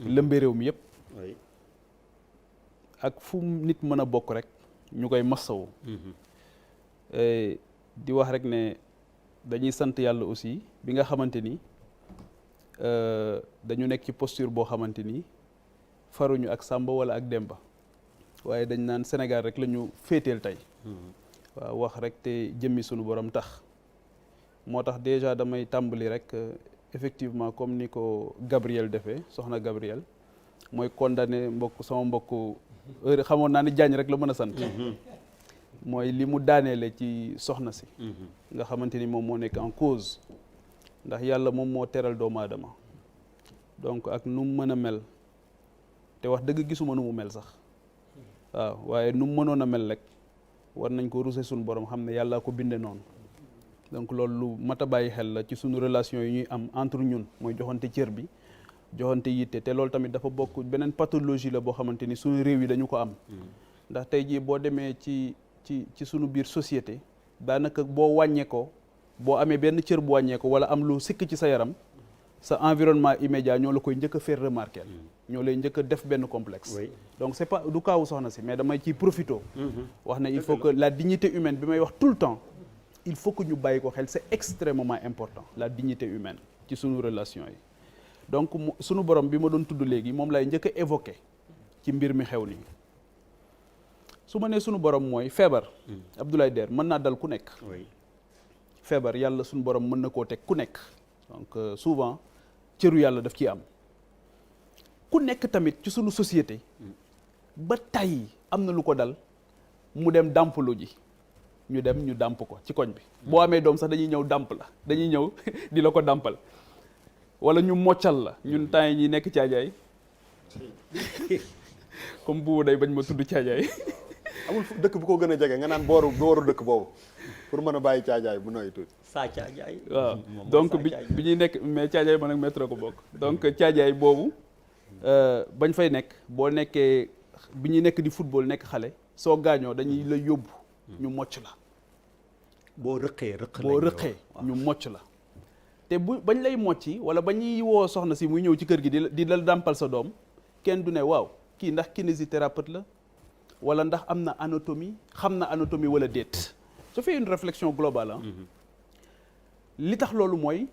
lëmbee réew mi yëpp ak fu nit mën a bokk rek ñu koy massawu di wax rek ne dañuy sant yàlla aussi bi nga xamante ni dañu nekk ci posture boo xamante ni faruñu ak Samba wala ak Demba waaye dañ naan Sénégal rek la ñu féeteel tey waaw wax rek te jëmmi sunu borom tax moo tax déjà damay tàmbali rek effectivement comme ni ko Gabriel defee soxna Gabriel mooy condamné sama mbokk heure xamoon naa ni Diagne rek la mën a sant mooy li mu daaneele ci soxna si nga xamante ni moom moo nekk en cause ndax yàlla moom moo teral doomu aadama donc ak nu mu mën a mel te wax dëgg gisuma nu mu mel sax waaw waaye nu mu mënoon a mel rek war nañ ko ruse suñu borom xam ne yàlla ko binde noonu donc loolu lu mat a bàyyi xel la ci suñu relation yi ñuy am entre ñun mooy joxante cër bi joxante yitte te loolu tamit dafa bokk beneen pathologie la boo xamante ni suñu réew yi dañu ko am ndax tey jii boo demee ci suñu biir société daanaka boo wàññeekoo boo amee benn cër bu wàññeeko wala am lu sikk ci sa yaram sa environnement immédiat ñoo la koy njëkk a faire remarquer ñoo lay njëkk a def benn complexe donc c'est pas du kaawu soxna si mais damay ciy profito wax ne il faut que la dignité humaine bi may wax tout le temps il faut que ñu bàyyi ko xel c'est extrêmement important la dignité humaine ci suñu relation yi donc suñu borom bi ma doon tudd léegi moom lay njëkk a évoquer ci mbir mi xew nii su ma nee suñu borom mooy feebar Abdoulaye Der mën naa dal ku nekk feebar yàlla suñu borom mën na koo teg ku nekk donc souvent cëru yàlla daf ciy am ku nekk tamit ci suñu société ba tey am na lu ko dal mu dem dàmpalu ji ñu dem ñu dàmp ko ci koñ bi boo amee doom sax dañuy ñëw dàmp la dañuy ñëw di la ko dàmpal wala ñu moccal la ñun temps yi ñi nekk caajaay comme bu day bañ ma tudd caajaay amul dëkk bu ko gën a jege nga naan booru dëkk boobu pour mën a bàyyi caajaay bu nooy tuuti saa caajaay waaw donc bi ñuy nekk mais caajaay man ak métro ko bokk donc caajaay boobu bañ fay nekk boo nekkee bi ñuy nekk di football nekk xale soo gaañoo dañuy la yóbbu ñu mocc la boo rëqee ñu mocc la te bañ lay mocci wala ba ñuy woo soxna si muy ñëw ci kër gi di la dàmpal sa doom kenn du ne waaw kii ndax kinésithérapeute la wala ndax am na anatomie xam na anatomie wala déet je fais une réflexion globale li tax loolu mooy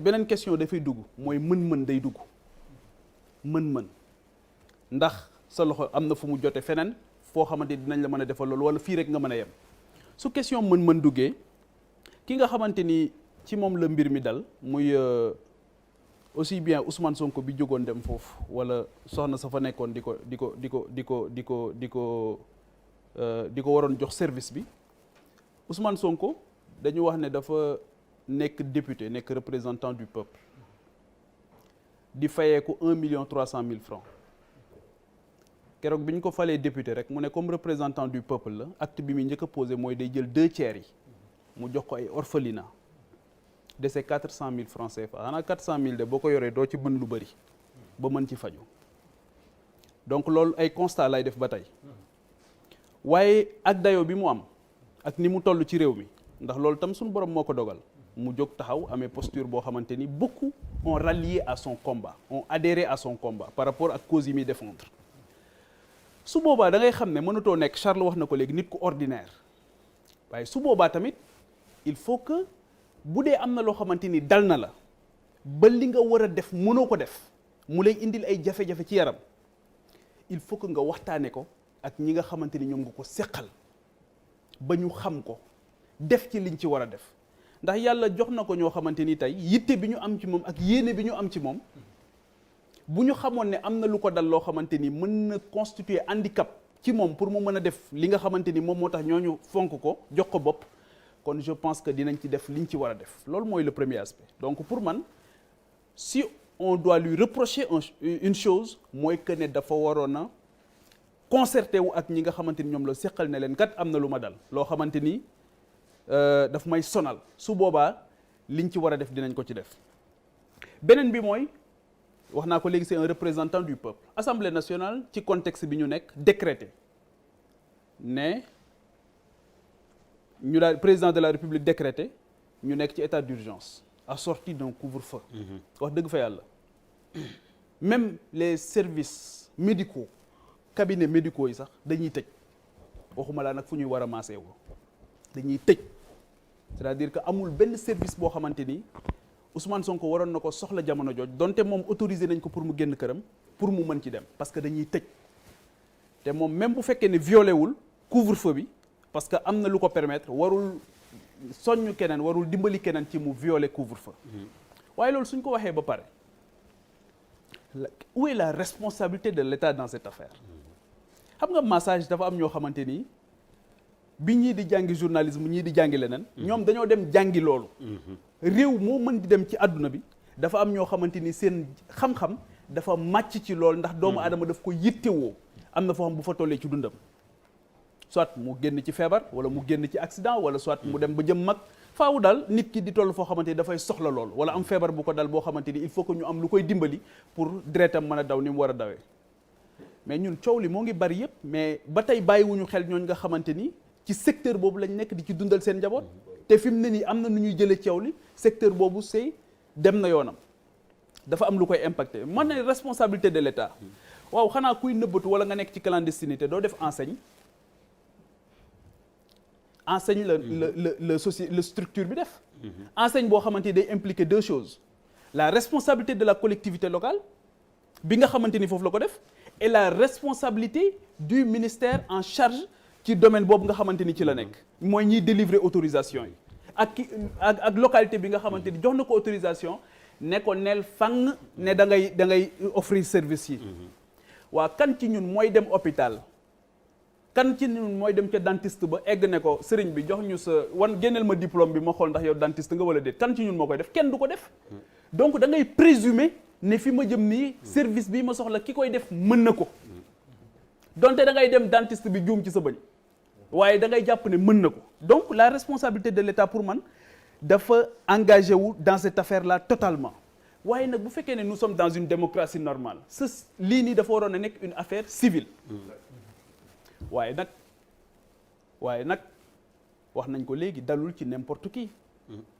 beneen question dafay dugg mooy mën-mën day dugg mën-mën ndax sa loxo am na fu mu jote feneen foo xamante dinañ la mën a defal loolu wala fii rek nga mën a yem su question mën-mën duggee ki nga xamante ni ci moom la mbir mi dal muy aussi bien Ousmane Sonko bi jógoon dem foofu wala soxna sa fa nekkoon di ko waroon jox service bi Ousmane Sonko dañu wax ne dafa nekk député nekk représentant du peuple di fayeeku 1,3 francs keroog bi ñu ko falee député rek mu ne comme représentant du peuple la acte bi muy njëkk a posé mooy day jël 2/3 yi mu jox ko ay orphelinat de ces 400 000 francs CFA xanaa 400 000 de boo ko yoree doo ci mën lu bëri ba mën ci faju donc loolu ay constat lay def ba tey waaye ak dayo bi mu am ak ni mu toll ci réew mi ndax loolu tam suñu borom moo ko dogal mu jóg taxaw amee posture boo xamante ni beaucoup ont rallié à son combat ont adhéré à son combat par rapport ak cause yi muy défendre su boobaa da ngay xam ne mënatoo nekk Charles wax na ko léegi nit ku ordinaire waaye su boobaa tamit il faut que bu dee am na loo xamante ni dal na la ba li nga war a def mënoo ko def mu lay indil ay jafe-jafe ci yaram il faut que nga waxtaane ko ak ñi nga xamante ni ñoom nga ko seqal ba ñu xam ko def ci liñ ci war a def ndax yàlla jox na ko ñoo xamante ni tey yitte bi ñu am ci moom ak yéene bi ñu am ci moom bu ñu xamoon ne am na lu ko dal loo xamante ni mën na constituer handicap ci moom pour mu mën a def li nga xamante ni moom moo tax ñooñu fonk ko jox ko bopp kon je pense que dinañ ci def liñ ci war a def loolu mooy le premier aspect donc pour man si on doit lui reprocher une chose mooy que ne dafa waroon a concerté wu ak ñi nga xamante ni ñoom la seqal ne leen kat am na lu ma dal loo xamante ni daf may sonal su boobaa liñ ci war a def dinañ ko ci def beneen bi mooy wax naa ko léegi c'est un représentant du peuple Assemblée nationale ci contexte bi ñu nekk décrété ne ñu daal président de la République décrété ñu nekk ci état d'urgence assorti d'un couvre-feu wax dëgg fa yàlla même les services médicaux cabinets médicaux yi sax dañuy tëj waxuma laa nag fu ñuy war a maasee ko dañuy tëj c'est-à-dire que amul benn service boo xamante ni Ousmane Sonko waroon na ko soxla jamono jooj donte moom autorisé nañ ko pour mu génn këram pour mu mën ci dem parce que dañuy tëj te moom même bu fekkee ne violé wul couvre-feu bi parce que am na lu ko permettre warul soññ keneen warul dimbali keneen ci mu violer couvre-feu waaye loolu suñ ko waxee ba pare où est la responsabilité de l'État dans cette affaire xam nga massage dafa am ñoo xamante ni bi ñii di jàngi journalisme ñii di jàngi leneen ñoom dañoo dem jàngi loolu réew moo mën di dem ci àdduna bi dafa am ñoo xamante ni seen xam-xam dafa màcc ci loolu ndax doomu aadama daf ko yittewoo am na foo xam bu fa tollee ci dundam soit mu génn ci feebar wala mu génn ci accident wala soit mu dem ba jëm mag faawu daal nit ki di toll foo xamante ni dafay soxla lool wala am feebar bu ko dal boo xamante ni il faut que ñu am lu koy dimbali pour deretam mën a daw ni mu war a dawee mais ñun coow li moo ngi bari yëpp mais ba tey bàyyiwuñu xel ñooñ nga xamante ni ci secteur boobu lañ nekk di ci dundal seen njaboot te fi mu ne nii am na nu ñuy jëlee coow li secteur boobu c'est dem na yoonam dafa am lu koy impacté man ne responsabilité de l'État waaw xanaa kuy nëbbatu wala nga nekk ci clandestinité doo def enseigne la structure bi def enseigne boo xamante ni day impliquer deux choses la responsabilité de la collectivité locale bi nga xamante ni foofu la ko def et la responsabilité du ministère en charge ci domaine boobu nga xamante ni ci la nekk mooy ñiy délivrer autorisation yi ak localité bi nga xamante ni jox na ko autorisation ne ko neel fang ne da ngay offrir service yi waa kan ci ñun mooy dem hôpital kan ci ñun mooy dem ca dentiste ba egg ne ko sëriñ bi jox ñu sa génneel ma diplôme bi ma xool ndax yow dentiste nga wala déet kan ci ñun moo koy def kenn du ko def donc da ngay présumer ne fi ma jëm nii service bi ma soxla ki koy def mën na ko donte da ngay dem dentiste bi juum ci sa bëñ waaye da ngay jàpp ne mën na ko donc la responsabilité de l'État pour man dafa engagé wu dans cette affaire là totalement waaye nag bu fekkee ne nous sommes dans une démocratie normale lii nii dafa waroon a nekk une affaire civile waaye nag wax nañ ko léegi dalul ci n'importe qui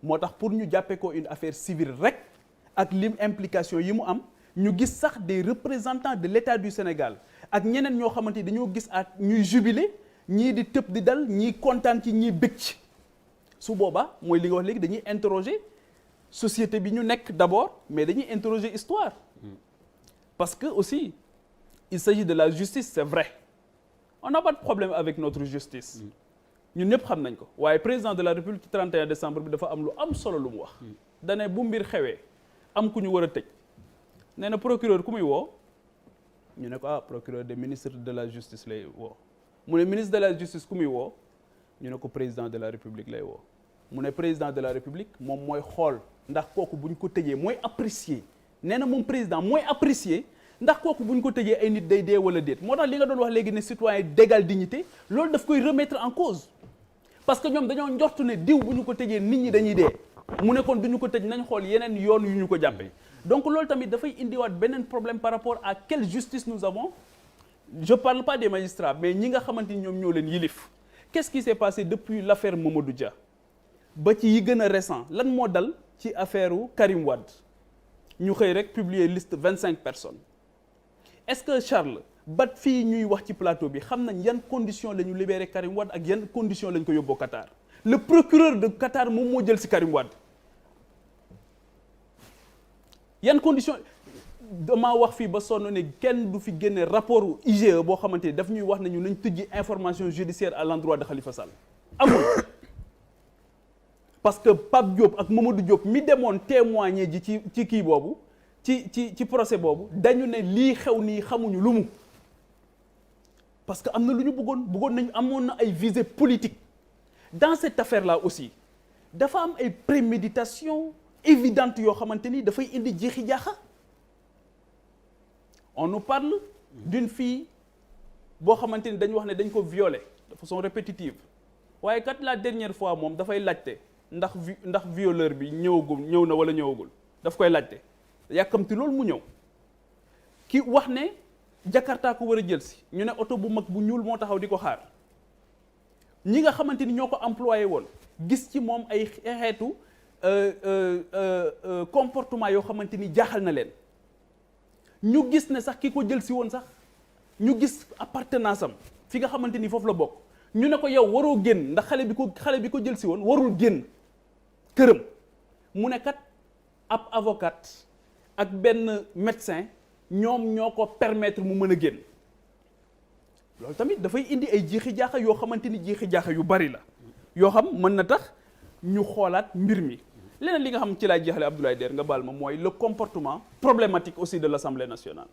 moo tax pour ñu jàppee ko une affaire civile rek ak lim implication yi mu am ñu gis sax des représentants de l'État du Sénégal ak ñeneen ñoo xamante ni dañoo gis ak ñuy jubiler ñii di tëb di dal ñii kontaan ci ñii bëgg ci su boobaa mooy li nga wax léegi dañuy interroger société bi ñu nekk d'abord mais dañuy interroger histoire parce que aussi il s'agit de la justice c'est vrai on n'a pas de problème avec notre justice ñun ñëpp xam nañ ko waaye président de la République ci 31 décembre bi dafa am lu am solo lu mu wax dane bu mbir xewee am ku ñu war a tëj nee na procureur ku muy woo ñu ne ko procureur des ministres de la justice lay woo mu ne ministre de la justice ku muy woo ñu ne ko président de la République lay woo mu ne président de la République moom mooy xool ndax kooku bu ñu ko tëjee mooy apprécier nee na moom président mooy apprécier ndax kooku bu ñu ko tëjee ay nit day dee wala déet moo tax li nga doon wax léegi ne citoyen d'égale dignité loolu daf koy remettre en cause parce que ñoom dañoo njortu ne diw bu ñu ko tëjee nit ñi dañuy dee mu ne kon du ñu ko tëj nañ xool yeneen yoon yu ñu ko jàppee donc loolu tamit dafay indiwaat beneen problème par rapport à quelle justice nous avons je parle pas des magistrats mais ñi nga xamante ni ñoom ñoo leen yilif qu'est-ce qui s'est passé depuis l'affaire Mamadou Dia ba ci yi gën a récent lan moo dal ci affaire Karim Wade ñu xëy rek publier liste 25 personnes est-ce que Charles ba fii ñuy wax ci plateau bi xam nañ yan conditions la ñu libérer Karim Wade ak yan conditions la ñu ko yóbboo Qatar le procureur de Qatar moom moo jël ci Karim Wade yan conditions damaa wax fii ba sonn ne kenn du fi génne rapport IGE boo xamante ni daf ñuy wax nañu nañ tëjji information judiciaire à l'endroit de Khalifa Sall amul parce que Pape Diop ak Mamadou Diop mi demoon témoigner ji ci kii boobu ci procès boobu dañu ne lii xew nii xamuñu lu mu parce que am na lu ñu bëggoon nañu amoon na ay visées politiques dans cette affaire là aussi dafa am ay préméditation évidente yoo xamante ni dafay indi jeexi jaaxa on nous parle d'une fille boo xamante ni dañu wax ne dañ ko violer de façon répétitive waaye kat la dernière fois moom dafay laajte ndax violeur bi ñëw na wala ñëwagul daf koy laajte yàkkamti loolu mu ñëw ki wax ne Jakarta ko war a jël si ñu ne oto bu mag bu ñuul moo taxaw di ko xaar ñi nga xamante ni ñoo ko employé woon gis ci moom ay xeetu comportement yoo xamante ni jaaxal na leen ñu gis ne sax ki ko jël si woon sax ñu gis appartenance am fi nga xamante ni foofu la bokk ñu ne ko yow waroo génn ndax xale bi ko jël si woon warul génn këram mu ne kat ab avocat ak benn médecin ñoom ñoo ko permettre mu mën a génn loolu tamit dafay indi ay jiixi jaaxa yoo xamante ni jiixi jaaxa yu bari la yoo xam mën na tax ñu xoolaat mbir mi leneen li nga xam ci laay jeexale Abdoulaye Der nga baal ma mooy le comportement problématique aussi de l'Assemblée nationale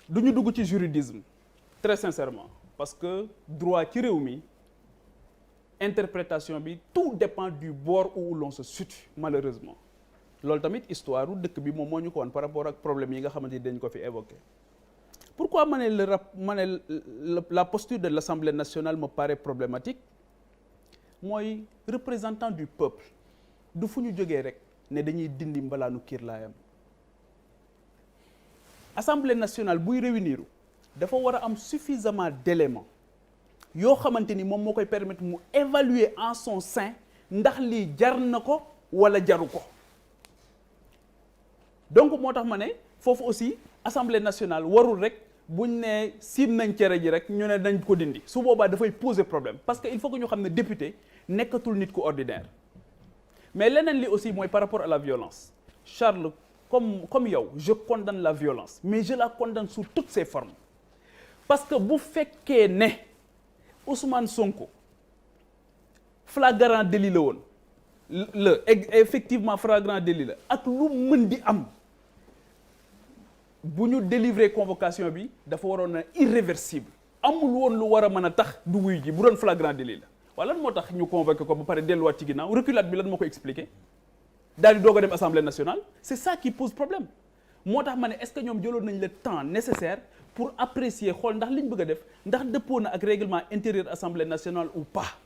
du ñu dugg ci juridisme très sincèrement parce que droit ci réew mi interprétation bi tout dépend du bord où l'on se situe malheureusement loolu tamit histoire u dëkk bi moom moo ñu ko woon par rapport ak problème yi nga xamante ni dañ ko fi évoqué pourquoi ma ne la posture de l'Assemblée nationale me paraît problématique mooy représentant du peuple du fu ñu jógee rek ne dañuy dindi mbalaanu kiirlaayam Assemblée nationale buy réunir dafa war a am suffisamment d'éléments yoo xamante ni moom moo koy permettre mu évaluer en son sein ndax lii jar na ko wala jaru ko donc moo tax ma ne foofu aussi Assemblée nationale warul rek buñ ne siim nañ cere ji rek ñu ne nañ ko dindi su boobaa dafay poser problème parce que il faut que ñu xam ne député nekkatul nit ku ordinaire mais leneen li aussi mooy par rapport à la violence Charles comme yow je condamne la violence mais je la condamne sous toutes ses formes parce que bu fekkee ne Ousmane Sonko flagrant délit la woon effectivement flagrant délit la ak lu mën di am bu ñu délivrer convocation bi dafa waroon na irréversible amul woon lu war a mën a tax du wuy ji bu doon flagrant délit la wala lan moo tax ñu convoqué ko ba pare delluwaat ci ginnaaw reculade bi lan moo ko expliqué daal di doog a dem assemblée nationale c'est ça qui pose problème moo tax ma ne est-ce que ñoom jëloon nañ le temps nécessaire pour apprécier xool ndax li ñu bëgg a def ndax dëppoo na ak règlement intérieur assemblée nationale ou pas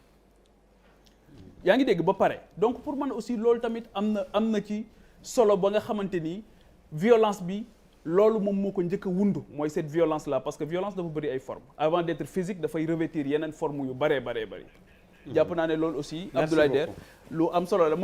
yaa ngi dégg ba pare donc pour man aussi loolu tamit am na ci solo ba nga xamante ni violence bi loolu moom moo ko njëkk a wundu mooy cette violence là parce que violence dafa bëri ay formes avant d'être physique dafay revêtir yeneen formes yu bëree bëri jàpp naa ne loolu aussi Abdoulaye Der lu am solo la